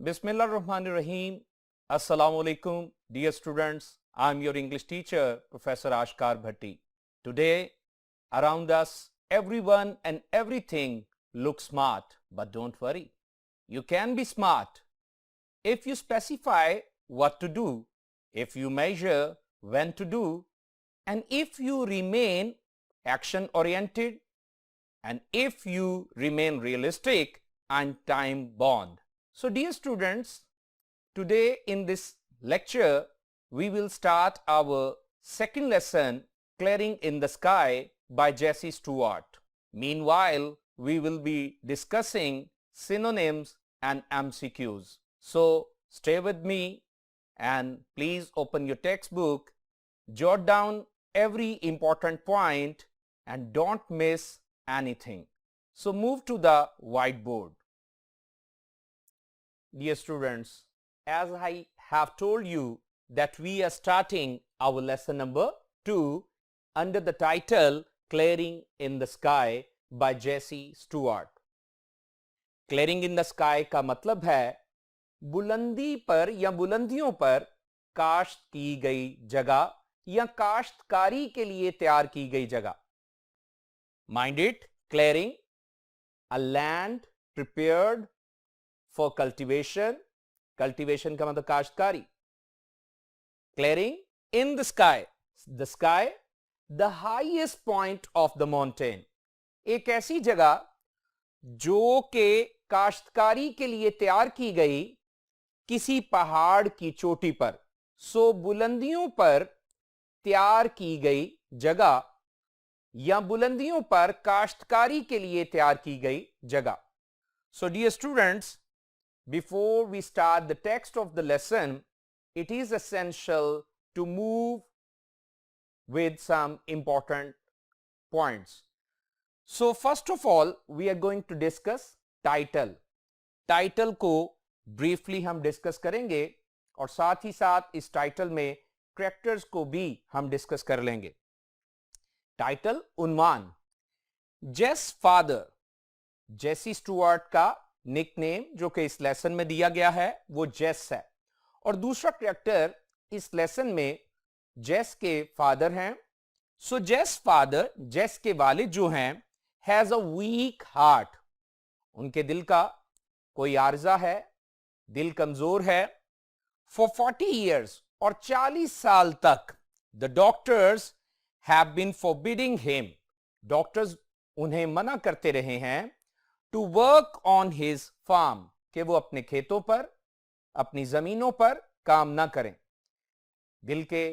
Bismillahirrahmanirrahim. Assalamu alaikum, dear students. I'm your English teacher, Professor Ashkar Bhatti. Today, around us, everyone and everything looks smart, but don't worry. You can be smart if you specify what to do, if you measure when to do, and if you remain action-oriented, and if you remain realistic and time-bound. So dear students, today in this lecture, we will start our second lesson, Clearing in the Sky by Jesse Stewart. Meanwhile, we will be discussing synonyms and MCQs. So stay with me and please open your textbook, jot down every important point and don't miss anything. So move to the whiteboard. Dear students, as I have told you that we are starting our lesson number 2 under the title Clearing in the Sky by Jesse Stewart. Clearing in the Sky का मतलब है बुलंदी पर या बुलंदियों पर काश्त की गई जगह या काश्तकारी के लिए तैयार की गई जगह. Mind it, clearing, a land prepared for cultivation. Cultivation का मतलब काश्तकारी. Clearing in the sky. The sky, the highest point of the mountain. एक ऐसी जगह जो के काश्तकारी के लिए तैयार की गई किसी पहाड़ की चोटी पर. सो बुलंदियों पर तैयार की गई जगह या बुलंदियों पर काश्तकारी के लिए तैयार की गई जगह. So dear students, before we start the text of the lesson, it is essential to move with some important points. So first of all, we are going to discuss title. Title को briefly हम discuss करेंगे और साथ ही साथ इस title में characters को भी हम discuss कर लेंगे. टाइटल उन्वान. जेस फादर, जेसी स्टुअर्ट का निकनेम जो कि इस लेसन में दिया गया है वो जेस है और दूसरा कैरेक्टर इस लेसन में जेस के फादर हैं. सो जेस फादर, जेस के वालिद जो हैं, हैज अ वीक हार्ट. उनके दिल का कोई आर्जा है, दिल कमजोर है. फॉर 40 years और 40 साल तक the doctors have been forbidding him. Doctors उन्हें मना करते रहे हैं to work on his farm, कि वो अपने खेतों पर, अपनी जमीनों पर काम ना करें. दिल के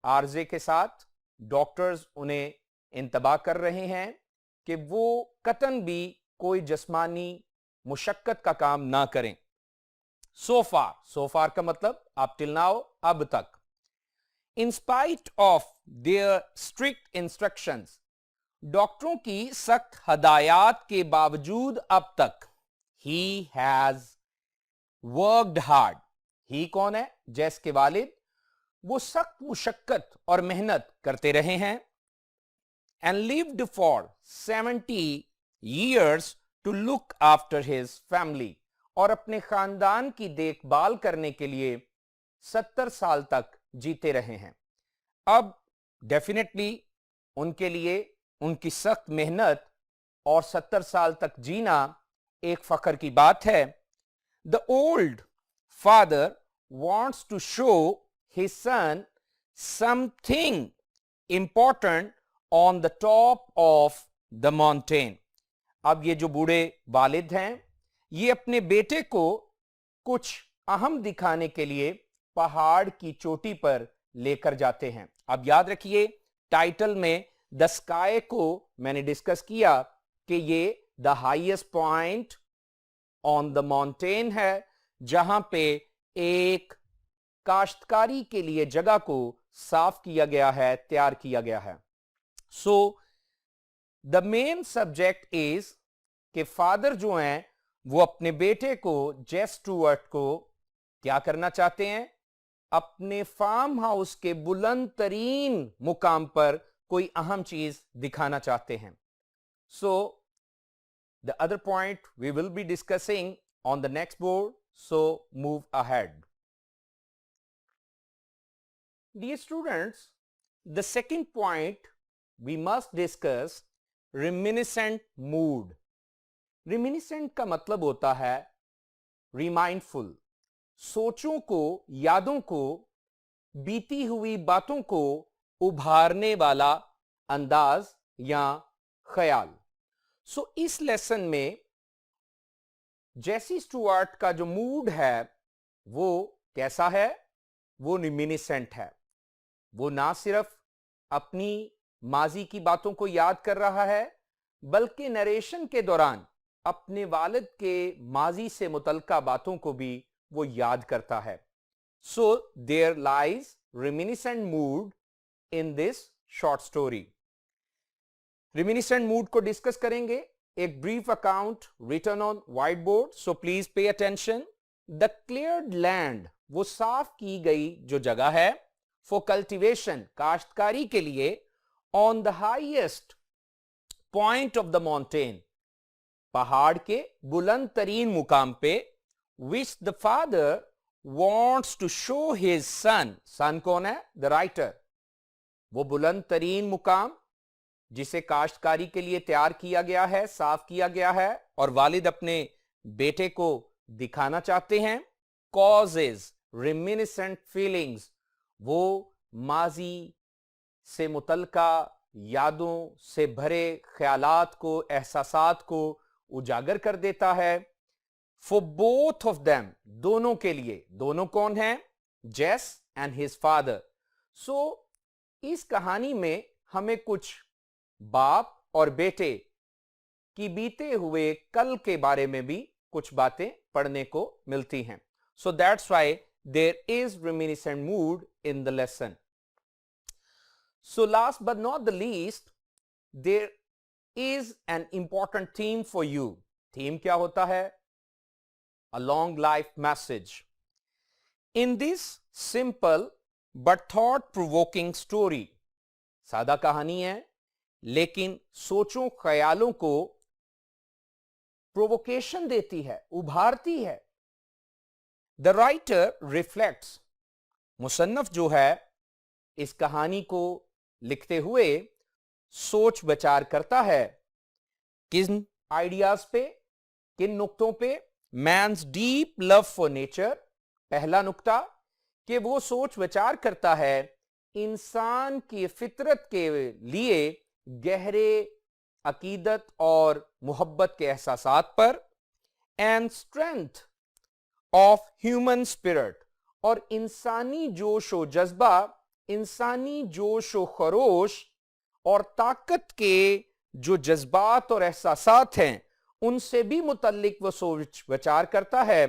आर्जे के साथ डॉक्टर्स उन्हें इंतबा कर रहे हैं कि वो कतन भी कोई जिस्मानी मुशक्कत का काम ना करें. So far का मतलब up till now, अब तक. In spite of their strict instructions, डॉक्टरों की सख्त हदायत के बावजूद अब तक he has worked hard. ही कौन है? जेस के वालिद. वो सख्त मुशक्कत और मेहनत करते रहे हैं. and lived for 70 years to look after his family. और अपने खानदान की देखभाल करने के लिए 70 साल तक जीते रहे हैं. अब डेफिनेटली उनके लिए उनकी सख्त मेहनत और 70 साल तक जीना एक फख्र की बात है. The old father wants to show his son something important on the top of the mountain. अब ये जो बूढ़े वालिद हैं, ये अपने बेटे को कुछ अहम दिखाने के लिए पहाड़ की चोटी पर लेकर जाते हैं. अब याद रखिए, टाइटल में द स्काई को मैंने डिस्कस किया कि ये the highest point on the mountain है जहां पे एक काश्तकारी के लिए जगह को साफ किया गया है, तैयार किया गया है. So the main subject is कि फादर जो हैं वो अपने बेटे को, जेस स्टुअर्ट को, क्या करना चाहते हैं? अपने फार्म हाउस के बुलंद तरीन मुकाम पर कोई अहम चीज दिखाना चाहते हैं. So the other point we will be discussing on the next board. So move ahead. Dear students, the second point we must discuss reminiscent mood. Reminiscent का मतलब होता है रिमाइंडफुल, सोचों को, यादों को, बीती हुई बातों को उभारने वाला अंदाज या ख्याल। सो इस लेसन में जेसी स्टुअर्ट का जो मूड है वो कैसा है? वो रिमिनिसेंट है। वो ना सिर्फ अपनी माजी की बातों को याद कर रहा है बल्कि नरेशन के दौरान अपने वालिद के माजी से मुतल्लिका बातों को भी वो याद करता है। So there lies reminiscent mood in this short story. Reminiscent mood को डिस्कस करेंगे। एक brief account written on white board, so please pay attention. The cleared land, वो साफ की गई जो जगह है, फॉर कल्टिवेशन, काश्तकारी के लिए, on the highest point of the mountain, पहाड़ के बुलंद तरीन मुकाम पे, which the father wants to show his son. Son कौन है? The writer. वो बुलंद तरीन मुकाम जिसे काश्तकारी के लिए तैयार किया गया है, साफ किया गया है और वालिद अपने बेटे को दिखाना चाहते हैं। कॉजेज रिमिनिसेंट फीलिंग्स, वो माजी से मुतल्लिका यादों से भरे ख्यालात को, एहसासात को उजागर कर देता है। फॉर बोथ ऑफ देम, दोनों के लिए। दोनों कौन हैं? जेस एंड हिज फादर। सो इस कहानी में हमें कुछ बाप और बेटे की बीते हुए कल के बारे में भी कुछ बातें पढ़ने को मिलती हैं। So that's why there is reminiscent mood in the lesson. So last but not the least, there is an important theme for you. Theme क्या होता है? A long life message. In this simple but thought provoking story, सादा कहानी है लेकिन सोचों ख्यालों को provocation देती है, उभारती है। द राइटर रिफ्लेक्ट्स, मुसन्नफ जो है इस कहानी को लिखते हुए सोच विचार करता है किन आइडियाज पे, किन नुक्तों पे? Man's deep love for nature, पहला नुक्ता कि वो सोच विचार करता है इंसान की फितरत के लिए गहरे अकीदत और मोहब्बत के एहसासात पर। And strength of human spirit, और इंसानी जोश व जज्बा, इंसानी जोश व खरोश और ताकत के जो जज्बात और एहसासात हैं उनसे भी मुतल्लिक वो सोच विचार करता है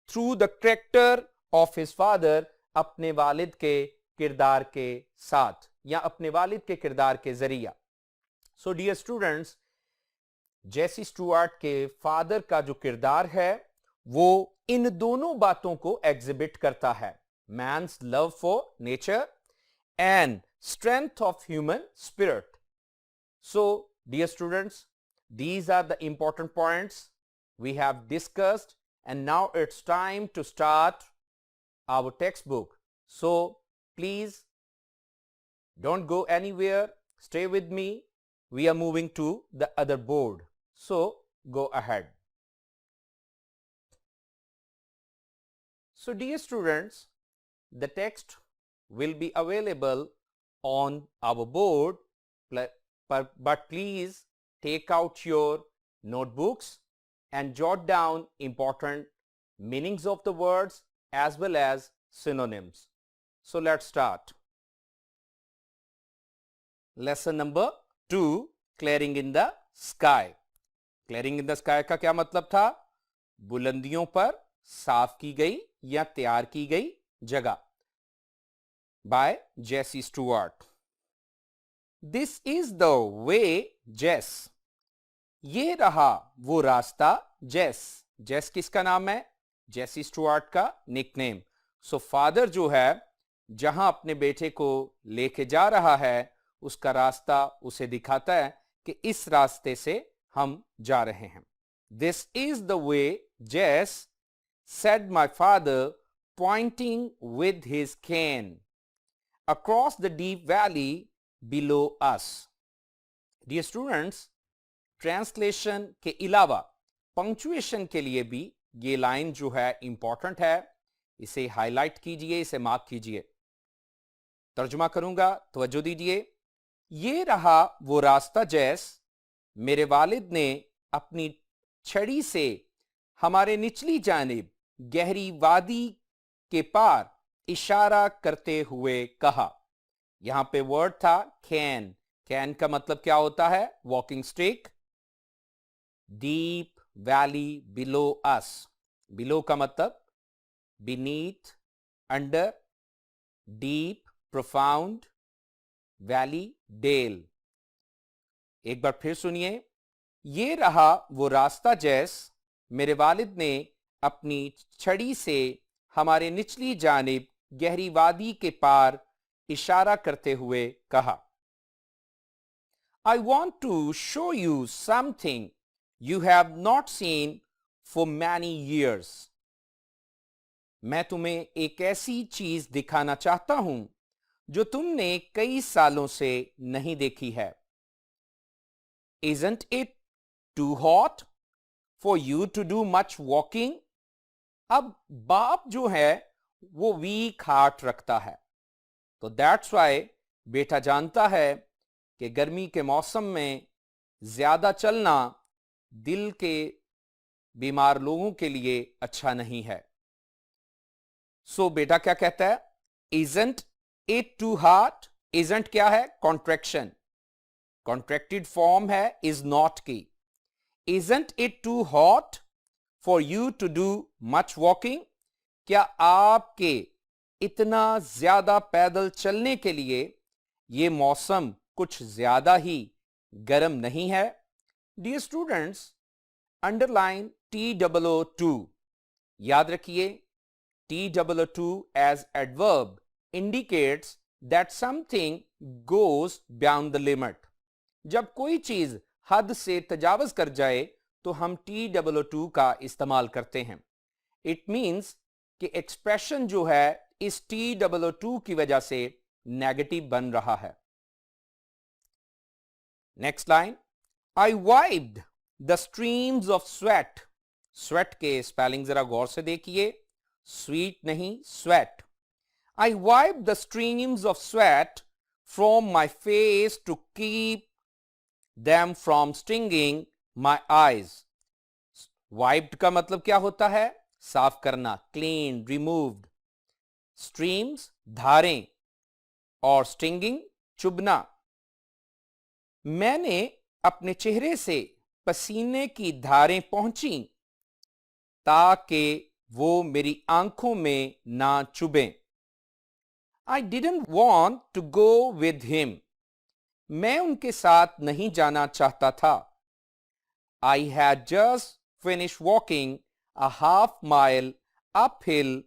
through the character of his father, अपने वालिद के किरदार के साथ या अपने वालिद के किरदार के जरिया। सो डियर स्टूडेंट्स, जेसी स्टुअर्ट के फादर का जो किरदार है वो इन दोनों बातों को एग्जिबिट करता है, man's love for nature and strength of human spirit. So dear students, these are the important points we have discussed, and now it's time to start our textbook. So please don't go anywhere, stay with me. We are moving to the other board, so go ahead. So dear students, the text will be available on our board, but please take out your notebooks and jot down important meanings of the words as well as synonyms. So let's start. Lesson number 2, clearing in the sky. Clearing in the sky का क्या मतलब था? बुलंदियों पर साफ की गई या तैयार की गई जगह। By Jesse Stewart. This is the way, Jess. ये रहा वो रास्ता, जेस। जेस किसका नाम है? जेसी स्टुअर्ट का निकनेम। सो फादर जो है जहां अपने बेटे को लेके जा रहा है उसका रास्ता उसे दिखाता है कि इस रास्ते से हम जा रहे हैं। दिस इज द वे जेस said my father, pointing with his cane across the deep valley below us. Dear students, translation के अलावा पंक्चुएशन के लिए भी ये लाइन जो है इंपॉर्टेंट है. इसे हाईलाइट कीजिए, इसे मार्क कीजिए. तर्जुमा करूंगा, तवज्जो दीजिए. ये रहा वो रास्ता जैस मेरे वालिद ने अपनी छड़ी से हमारे निचली जानिब गहरी वादी के पार इशारा करते हुए कहा. यहां पे वर्ड था कैन. कैन का मतलब क्या होता है? Walking stick. Deep valley below us. Below का मतलब beneath, under, deep, profound, valley, dale. एक बार फिर सुनिए. ये रहा वो रास्ता जैस मेरे वालिद ने अपनी छड़ी से हमारे निचली जानिब गहरी वादी के पार इशारा करते हुए कहा. I want to show you something you have not seen for many years. मैं तुम्हें एक ऐसी चीज दिखाना चाहता हूं जो तुमने कई सालों से नहीं देखी है. Isn't it too hot for you to do much walking? अब बाप जो है वो वीक हार्ट रखता है, तो दैट्स वाई बेटा जानता है कि गर्मी के मौसम में ज्यादा चलना दिल के बीमार लोगों के लिए अच्छा नहीं है. सो बेटा क्या कहता है? Isn't it too hot? Isn't क्या है? कॉन्ट्रैक्शन. कॉन्ट्रैक्टेड फॉर्म है is not की. Isn't it too hot for you to do much walking? क्या आपके इतना ज्यादा पैदल चलने के लिए ये मौसम कुछ ज्यादा ही गर्म नहीं है? Dear students, underline TOO2. याद रखिए, TOO2 as adverb indicates that something goes beyond the limit. जब कोई चीज हद से तजावज कर जाए तो हम TOO2 का इस्तेमाल करते हैं. इट मीन्स कि एक्सप्रेशन जो है इस TOO2 की वजह से नेगेटिव बन रहा है. Next line. I wiped the streams of sweat. Sweat के स्पेलिंग जरा गौर से देखिए. स्वीट नहीं, sweat. I wiped the streams of sweat from my face to keep them from stinging my eyes. Wiped का मतलब क्या होता है? साफ करना, cleaned, removed. Streams धारें और stinging चुभना. मैंने अपने चेहरे से पसीने की धारें पहुंची ताकि वो मेरी आंखों में ना चुभें. I didn't want to go with him. मैं उनके साथ नहीं जाना चाहता था. I had just finished walking a half mile uphill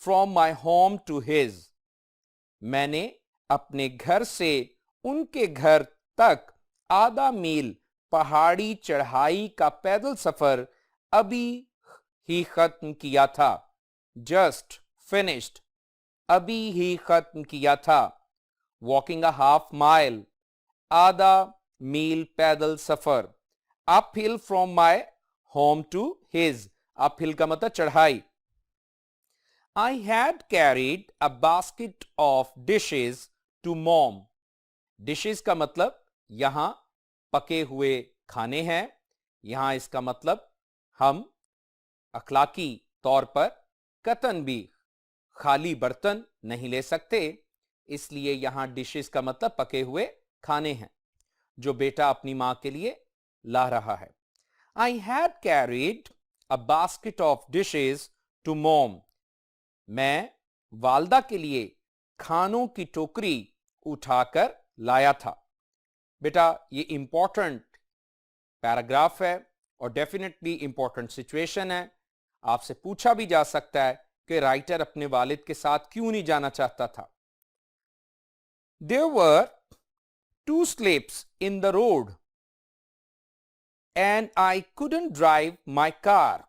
from my home to his. मैंने अपने घर से उनके घर तक आधा मील पहाड़ी चढ़ाई का पैदल सफर अभी ही खत्म किया था. जस्ट फिनिश्ड, अभी ही खत्म किया था. वॉकिंग अ हाफ माइल, आधा मील पैदल सफर. Uphill from my home to his. Uphill का मतलब चढ़ाई. I had carried a basket of dishes to mom. Dishes का मतलब यहां पके हुए खाने हैं. यहां इसका मतलब हम अखलाकी तौर पर कतन भी खाली बर्तन नहीं ले सकते, इसलिए यहां डिशेस का मतलब पके हुए खाने हैं जो बेटा अपनी मां के लिए ला रहा है. I had carried a basket of dishes to mom. मैं वालदा के लिए खानों की टोकरी उठाकर लाया था. बेटा ये इंपॉर्टेंट पैराग्राफ है और डेफिनेटली इंपॉर्टेंट सिचुएशन है. आपसे पूछा भी जा सकता है कि राइटर अपने वालिद के साथ क्यों नहीं जाना चाहता था. There were two slips in the road and I couldn't drive my car.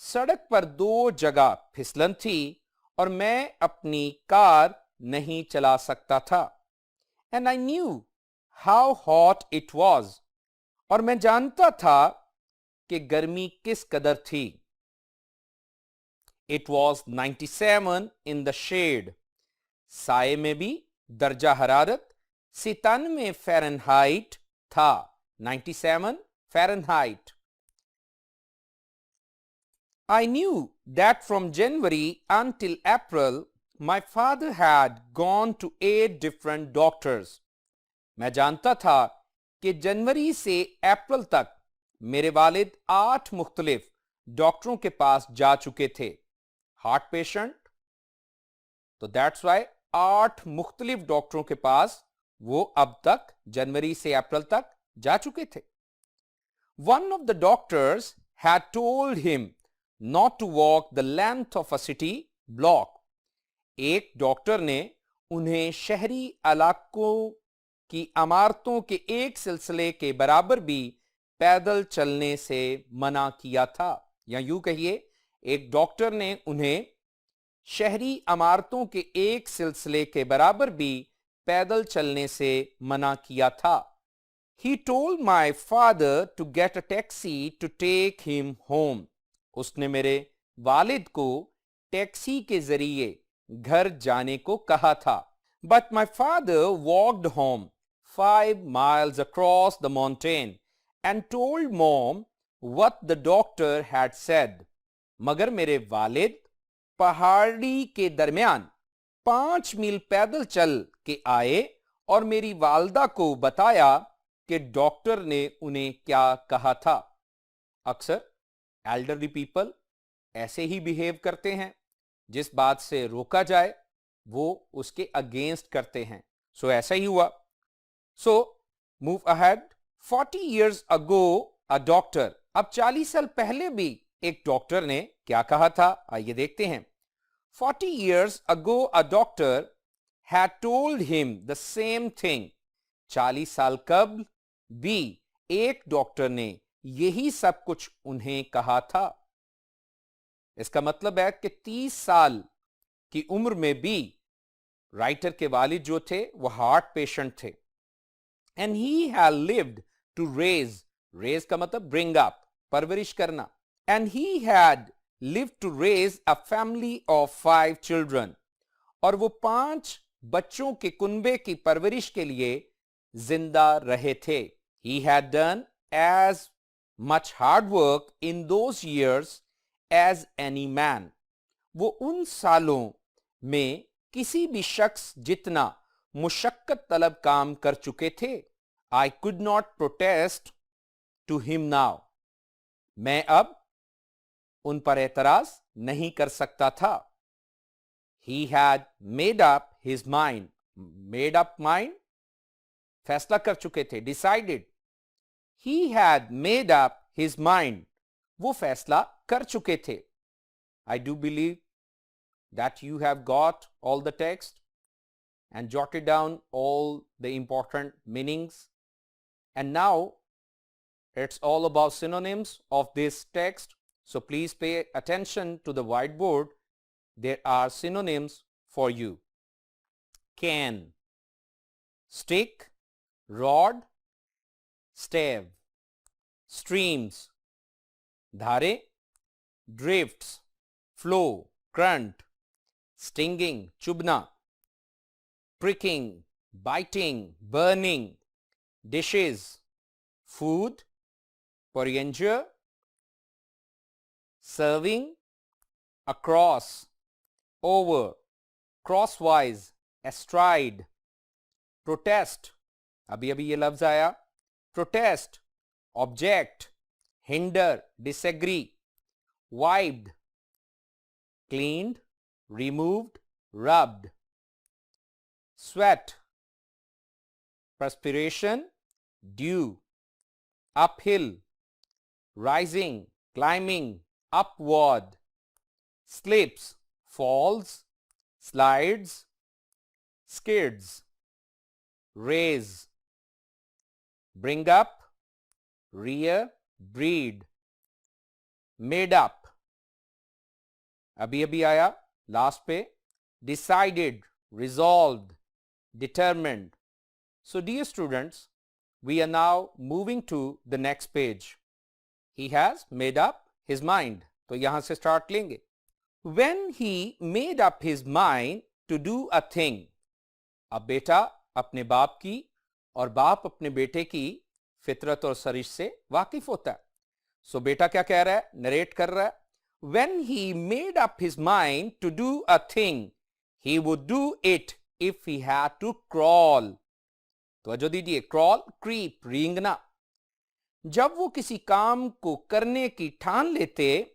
सड़क पर 2 जगह फिसलन थी और मैं अपनी कार नहीं चला सकता था। And I knew how hot it was. और मैं जानता था कि गर्मी किस कदर थी। It was 97 in the shade. साए में भी दर्जा हरारत 97 फ़ारेनहाइट था। 97 Fahrenheit. I knew that from January until April, my father had gone to 8 different doctors. मैं जानता था कि जनवरी से अप्रैल तक मेरे वालिद 8 मुख्तलिफ डॉक्टरों के पास जा चुके थे। हार्ट पेशेंट, तो दैट्स वाई 8 मुख्तलिफ डॉक्टरों के पास वो अब तक जनवरी से अप्रैल तक जा चुके थे। One of the doctors had told him not to walk the length of a city block. एक डॉक्टर ने उन्हें शहरी इलाकों की इमारतों के एक सिलसिले के बराबर भी पैदल चलने से मना किया था। या यूं कहिए, एक डॉक्टर ने उन्हें शहरी इमारतों के एक सिलसिले के बराबर भी पैदल चलने से मना किया था। He told my father to get a taxi to take him home. उसने मेरे वालिद को टैक्सी के जरिए घर जाने को कहा था। But my father walked home 5 miles across the mountain and told mom what the doctor had said. मगर मेरे वालिद पहाड़ी के दरमियान 5 मील पैदल चल के आए और मेरी वालदा को बताया कि डॉक्टर ने उन्हें क्या कहा था। अक्सर एल्डरली पीपल ऐसे ही बिहेव करते हैं, जिस बात से रोका जाए वो उसके अगेंस्ट करते हैं। सो ऐसा ही हुआ। So move ahead. 40 years ago a doctor, अब 40 साल पहले भी एक डॉक्टर ने क्या कहा था, आइए देखते हैं। 40 years ago a doctor had told him the same thing. 40 साल कबल भी एक डॉक्टर ने यही सब कुछ उन्हें कहा था। इसका मतलब है कि 30 साल की उम्र में भी राइटर के वालिद जो थे वो हार्ट पेशेंट थे। And he had lived to raise का मतलब ब्रिंग अप, परवरिश करना। And he had lived to raise a family of 5 children, और वो 5 बच्चों के कुनबे की परवरिश के लिए जिंदा रहे थे। He had done as much hard work in those years as any man. वो उन सालों में किसी भी शख्स जितना मुशक्कत तलब काम कर चुके थे। I could not protest to him now. मैं अब उन पर एतराज नहीं कर सकता था। He had made up his mind. Made up mind, फैसला कर चुके थे, decided. He had made up his mind. वो फैसला कर चुके थे। I do believe that you have got all the text and jotted down all the important meanings. And now it's all about synonyms of this text. So please pay attention to the whiteboard. There are synonyms for you. Can, stick, rod, stave. Streams, धारे, drifts, flow, current. Stinging, chubna. Pricking, biting, burning. Dishes, food, porringer. Serving, across, over, crosswise, astride. Protest, अभी अभी ये लफ्ज आया, protest, object, hinder, disagree. Wiped, cleaned, removed, rubbed. Sweat, perspiration, dew. Uphill, rising, climbing, upward. Slips, falls, slides, skids. Raise, bring up, rear, breed. Made up, अभी अभी आया last पे, decided, resolved, determined. So dear students, we are now moving to the next page. He has made up his mind. तो यहां से start लेंगे. When he made up his mind to do a thing. अब बेटा अपने बाप की और बाप अपने बेटे की फितरत और सरिश से वाकिफ होता है. सो बेटा क्या कह रहा है, नरेट कर रहा है. When he made up his mind to do a thing, he would do it if he had to crawl. तो जो दीजिए, क्रॉल, क्रीप, रेंगना. जब वो किसी काम को करने की ठान लेते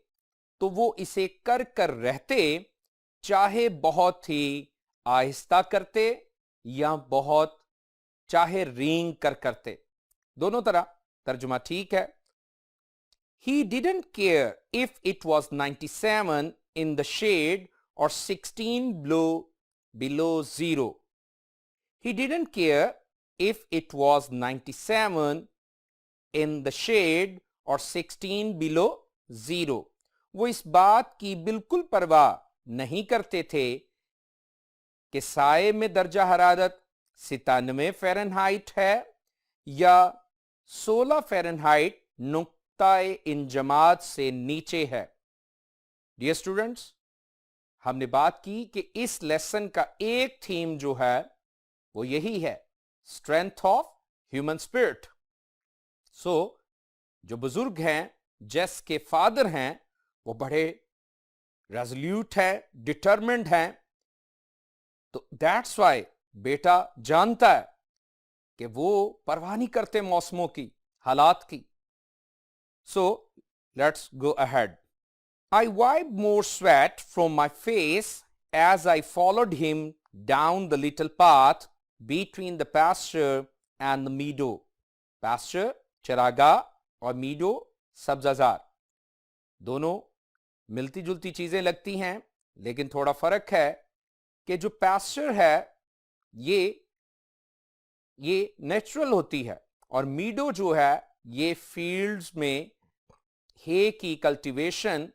तो वो इसे कर कर रहते, चाहे बहुत ही आहिस्ता करते या बहुत चाहे रेंग कर करते. दोनों तरह तर्जुमा ठीक है. He didn't care if it was 97 in the shade or 16 below zero. He didn't care if it was 97 in the shade or 16 below zero. वो इस बात की बिल्कुल परवाह नहीं करते थे कि साए में दर्जा हरारत 97 फ़ारेनहाइट है या 16 फ़ारेनहाइट नुक्ताए इंजमात से नीचे है. डियर स्टूडेंट्स, हमने बात की कि इस लेसन का एक थीम जो है वो यही है, स्ट्रेंथ ऑफ ह्यूमन स्पिरिट. सो जो बुजुर्ग हैं, जेस के फादर हैं, वो बड़े रेजोल्यूट हैं, डिटरमिन्ड हैं. तो दैट्स वाई बेटा जानता है कि वो परवाह नहीं करते मौसमों की, हालात की. So let's go ahead. I wiped more sweat from my face as I followed him down the little path between the pasture and the meadow. Pasture चरागा और मीडो सब्जाजार. दोनों मिलती जुलती चीजें लगती हैं, लेकिन थोड़ा फर्क है कि जो पास्चर है ये नेचुरल होती है और मीडो जो है ये फील्ड्स में हे की कल्टीवेशन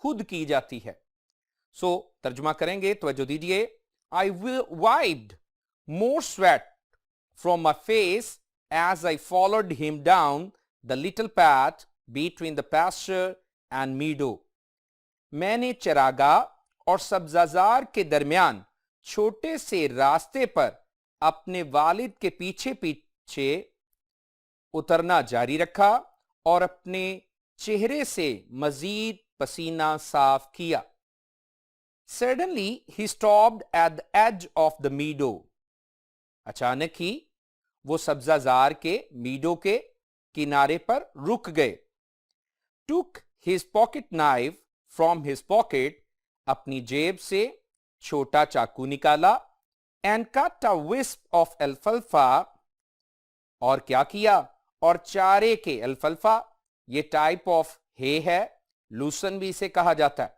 खुद की जाती है. सो तर्जुमा करेंगे, तवज्जो दीजिए. I wiped more sweat from my face as I followed him down the little path between the pasture and meadow. मैंने चरागा और सब्जाजार के दरमियान छोटे से रास्ते पर अपने वालिद के पीछे पीछे उतरना जारी रखा और अपने चेहरे से मजीद पसीना साफ किया. Suddenly he stopped at the edge of the meadow. अचानक ही वो सब्जाजार के मीडो के किनारे पर रुक गए. Took his pocket knife from his pocket. अपनी जेब से छोटा चाकू निकाला. And cut a wisp of alfalfa. और क्या किया, और चारे के अल्फल्फा, ये टाइप ऑफ हे है, लूसन भी इसे कहा जाता है,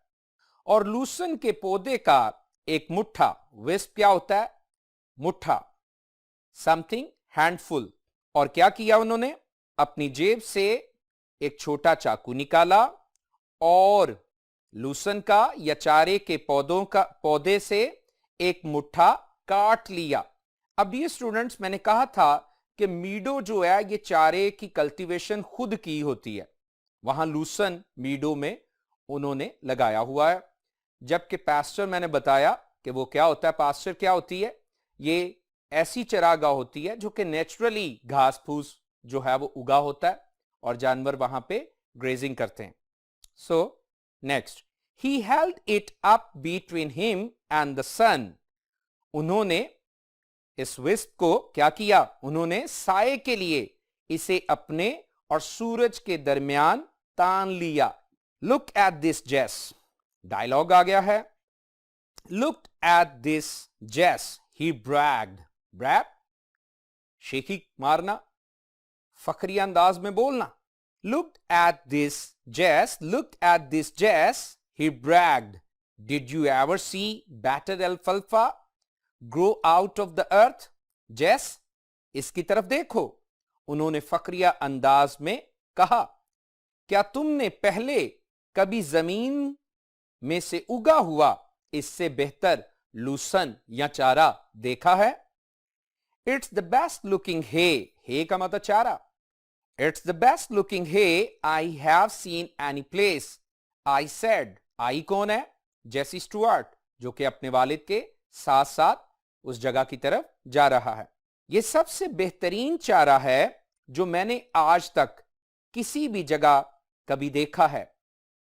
और लूसन के पौधे का एक मुट्ठा. विस्प क्या होता है, मुट्ठा, समथिंग हैंडफुल. और क्या किया उन्होंने, अपनी जेब से एक छोटा चाकू निकाला और लूसन का या चारे के पौधे से एक मुट्ठा काट लिया. अब ये स्टूडेंट्स, मैंने कहा था कि मीडो जो है ये चारे की कल्टीवेशन खुद की होती है, वहां लूसन मीडो में उन्होंने लगाया हुआ है. जबकि पास्चर मैंने बताया कि वो क्या होता है, पास्चर क्या होती है, ये ऐसी चरागा होती है जो कि नेचुरली घास फूस जो है वो उगा होता है और जानवर वहां पे ग्रेजिंग करते हैं. So next, he held it up between him and the sun. उन्होंने इस विस्प को क्या किया, उन्होंने साए के लिए इसे अपने और सूरज के दरमियान तान लिया. लुक एट दिस जेस, डायलॉग आ गया है. Look at this Jess, he ब्रैग्ड. Bragg, शेखी मारना, फखरी अंदाज में बोलना. Look at this Jess, look at this Jess, he bragged. Did you ever see better अल्फल्फा grow out of the earth? Jess, इसकी तरफ देखो, उन्होंने फखरिया अंदाज में कहा. क्या तुमने पहले कभी जमीन में से उगा हुआ इससे बेहतर लूसन या चारा देखा है? It's the best looking hay का मतलब चारा। It's the best looking hay I have seen any place. I said, I कौन है? जेसी स्टुअर्ट, जो कि अपने वालिद के साथ साथ उस जगह की तरफ जा रहा है। यह सबसे बेहतरीन चारा है जो मैंने आज तक किसी भी जगह कभी देखा है।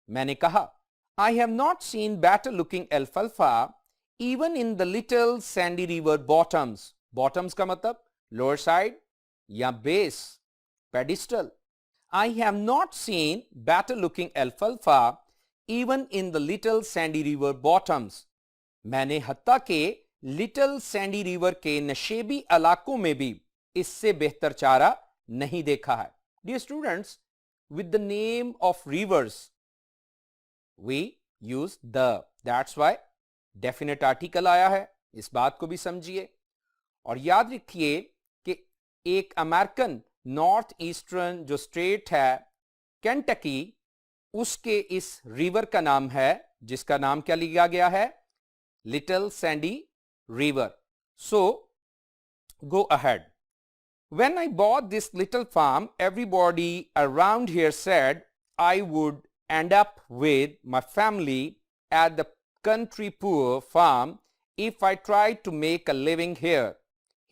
मैंने कहा, I have not seen better looking alfalfa even in the little sandy river bottoms. Bottoms का मतलब lower side या base, pedestal. I have not seen better looking alfalfa even in the little sandy river bottoms. मैंने हत्ता के little Sandy river के नशेबी इलाकों में भी इससे बेहतर चारा नहीं देखा है। Dear students, with the name of rivers we use the, that's why definite article आया है। इस बात को भी समझिए और याद रखिए कि एक अमेरिकन नॉर्थ ईस्टर्न जो स्टेट है केंटकी, उसके इस रिवर का नाम है, जिसका नाम क्या लिया गया है? Little Sandy river. So go ahead. When I bought this little farm, everybody around here said I would end up with my family at the country poor farm if I tried to make a living here.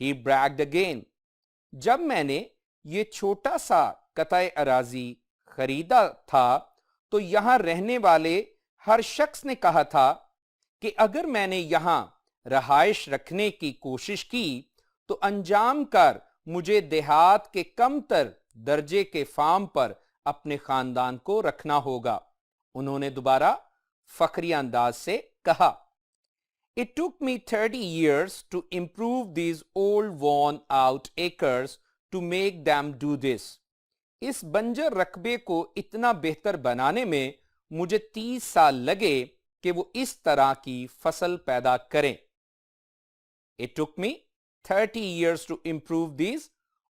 He bragged again. जब मैंने ये छोटा सा कताए अराजी खरीदा था तो यहां रहने वाले हर शख्स ने कहा था कि अगर मैंने यहां रहाइश रखने की कोशिश की तो अंजाम कर मुझे देहात के कमतर दर्जे के फार्म पर अपने खानदान को रखना होगा। उन्होंने दोबारा फखरी अंदाज से कहा, It took me 30 years to improve these old worn out acres to make them do this. इस बंजर रकबे को इतना बेहतर बनाने में मुझे 30 साल लगे कि वो इस तरह की फसल पैदा करें। It took me 30 years to improve these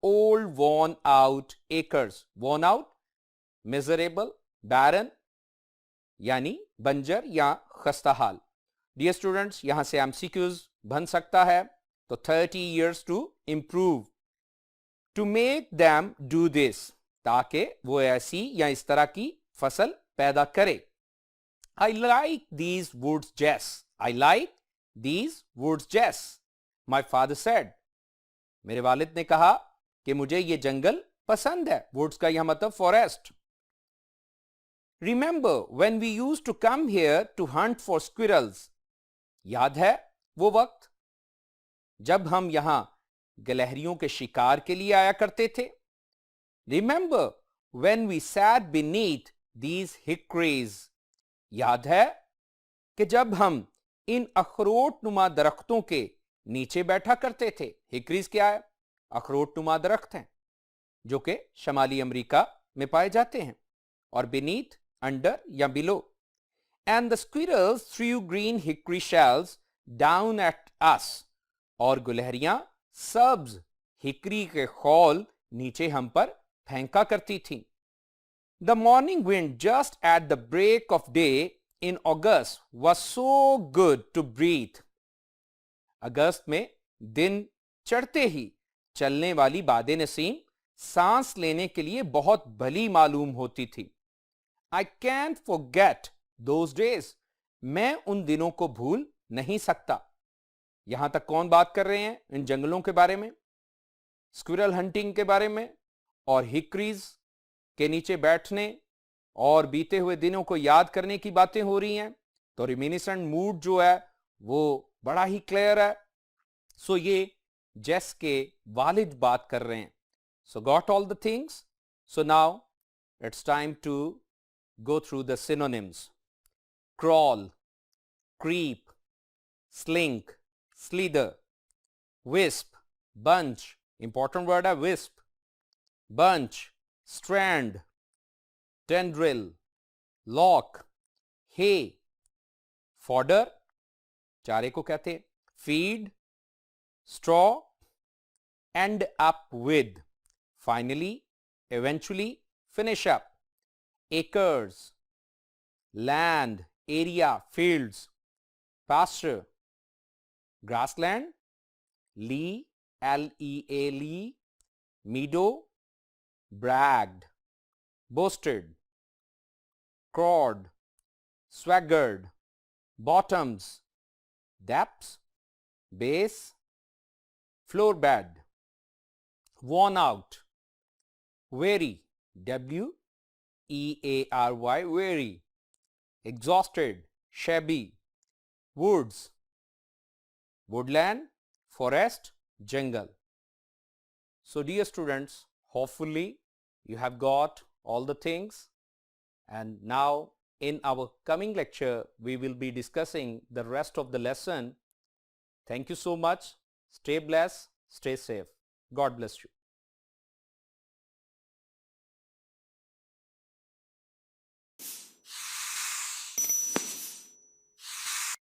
old worn out acres. Worn out, miserable, barren, यानी बंजर या खस्ताहाल। डियर स्टूडेंट्स, यहां से एमसीक्यूज बन सकता है। तो 30 years to improve, to make them do this, ताकि वो ऐसी या इस तरह की फसल पैदा करे। I like these woods, Jess. I like these woods, Jess. My father said. मेरे वालिद ने कहा कि मुझे ये जंगल पसंद है। वुड्स का यह मतलब forest. Remember when we used to come here to hunt for squirrels? याद है वो वक्त जब हम यहां गिलहरियों के शिकार के लिए आया करते थे? Remember when we sat beneath these hickories? याद है कि जब हम इन अखरोट नुमा दरख्तों के नीचे बैठा करते थे? हिकरीज क्या है? अखरोट नुमा दरख्त हैं जो कि शमाली अमेरिका में पाए जाते हैं। और beneath, अंडर या below. And the squirrels threw green hickory shells down at us. और गुलहरियां सब्ज हिकरी के खौल नीचे हम पर फेंका करती थी। The morning wind just at the break of day in August was so good to breathe. अगस्त में दिन चढ़ते ही चलने वाली बादे नसीम सांस लेने के लिए बहुत भली मालूम होती थी। I can't forget those days. मैं उन दिनों को भूल नहीं सकता। यहां तक कौन बात कर रहे हैं? इन जंगलों के बारे में, स्क्विरल हंटिंग के बारे में और हिकरीज के नीचे बैठने और बीते हुए दिनों को याद करने की बातें हो रही हैं। तो रिमिनिसेंट मूड जो है वो बड़ा ही क्लियर है। सो ये जेस के वालिद बात कर रहे हैं। So got all the things. So now it's time to go through the synonyms. Crawl, creep, slink, slither, wisp, bunch, important word है wisp, bunch, strand, tendril, lock, hay, fodder, चारे को कहते हैं, feed, straw, end up with, finally, eventually, finish up. Acres, land, area, fields. Pasture, grassland. Lea, L-E-A, meadow. Bragged, boasted. Crowed, swaggered. Bottoms, depths. Base, floor bed. Worn out, weary, W-E-A-R-Y, weary. Exhausted, shabby. Woods, woodland, forest, jungle. So dear students, hopefully you have got all the things, and now in our coming lecture we will be discussing the rest of the lesson. Thank you so much. Stay blessed, stay safe. God bless you.